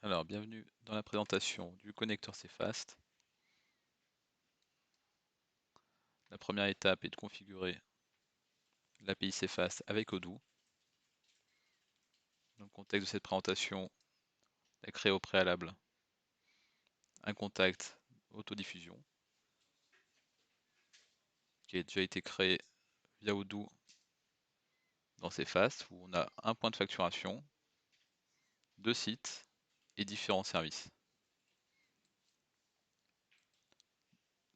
Alors, bienvenue dans la présentation du connecteur CFast. La première étape est de configurer l'API CFast avec Odoo. Dans le contexte de cette présentation, on a créé au préalable un contact autodiffusion qui a déjà été créé via Odoo dans CFast où on a un point de facturation, deux sites et différents services.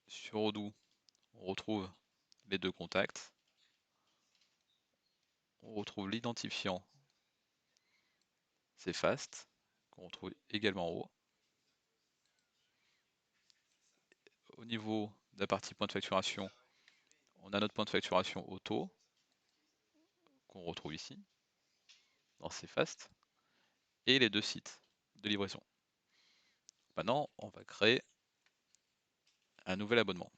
Sur Odoo, on retrouve les deux contacts. On retrouve l'identifiant CFast qu'on retrouve également en haut. Au niveau de la partie point de facturation, on a notre point de facturation auto qu'on retrouve ici dans CFast et les deux sites de livraison. Maintenant, on va créer un nouvel abonnement.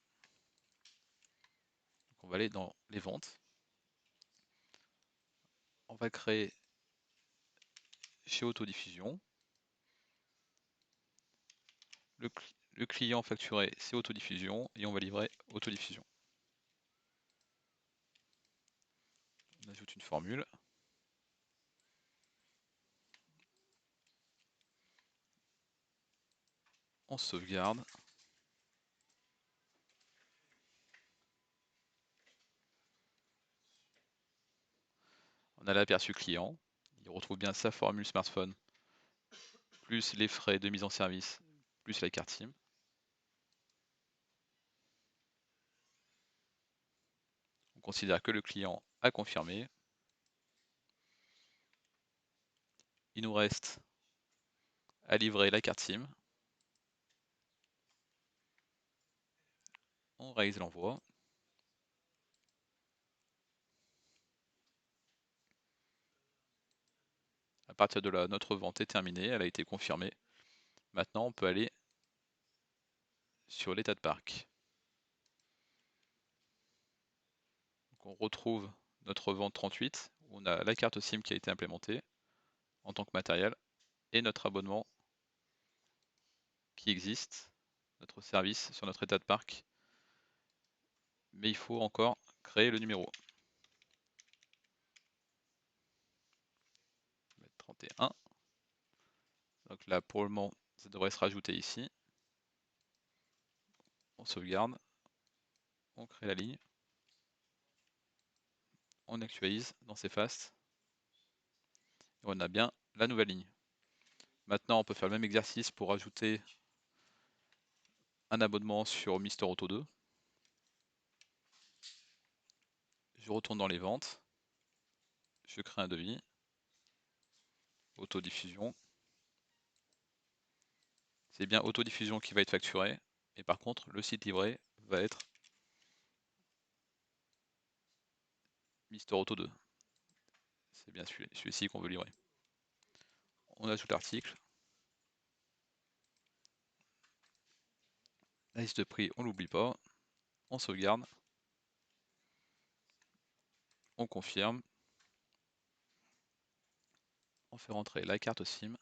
Donc, on va aller dans les ventes. On va créer chez Autodiffusion. Le client facturé, c'est Autodiffusion et on va livrer Autodiffusion. On ajoute une formule. On sauvegarde. On a l'aperçu client. Il retrouve bien sa formule smartphone, plus les frais de mise en service, plus la carte SIM. On considère que le client a confirmé. Il nous reste à livrer la carte SIM. On réalise l'envoi. À partir de là, notre vente est terminée, elle a été confirmée. Maintenant, on peut aller sur l'état de parc. Donc, on retrouve notre vente 38, où on a la carte SIM qui a été implémentée en tant que matériel, et notre abonnement qui existe, notre service sur notre état de parc. Mais il faut encore créer le numéro. 31. Donc là, pour le moment, ça devrait se rajouter ici. On sauvegarde. On crée la ligne. On actualise dans CFast. Et on a bien la nouvelle ligne. Maintenant, on peut faire le même exercice pour ajouter un abonnement sur Mister Auto 2. Je retourne dans les ventes. Je crée un devis. Autodiffusion. C'est bien Autodiffusion qui va être facturé. Et par contre, le site livré va être Mister Auto 2. C'est bien celui-ci qu'on veut livrer. On ajoute l'article. La liste de prix, on l'oublie pas. On sauvegarde. On confirme. On fait rentrer la carte SIM.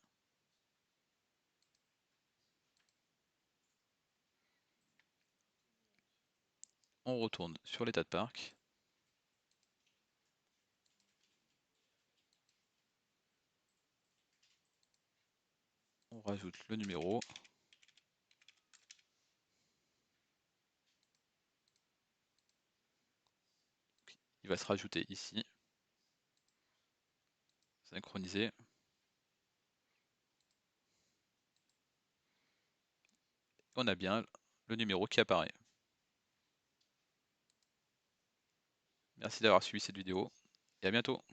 On retourne sur l'état de parc. On rajoute le numéro. Il va se rajouter ici. Synchroniser. On a bien le numéro qui apparaît. Merci d'avoir suivi cette vidéo et à bientôt.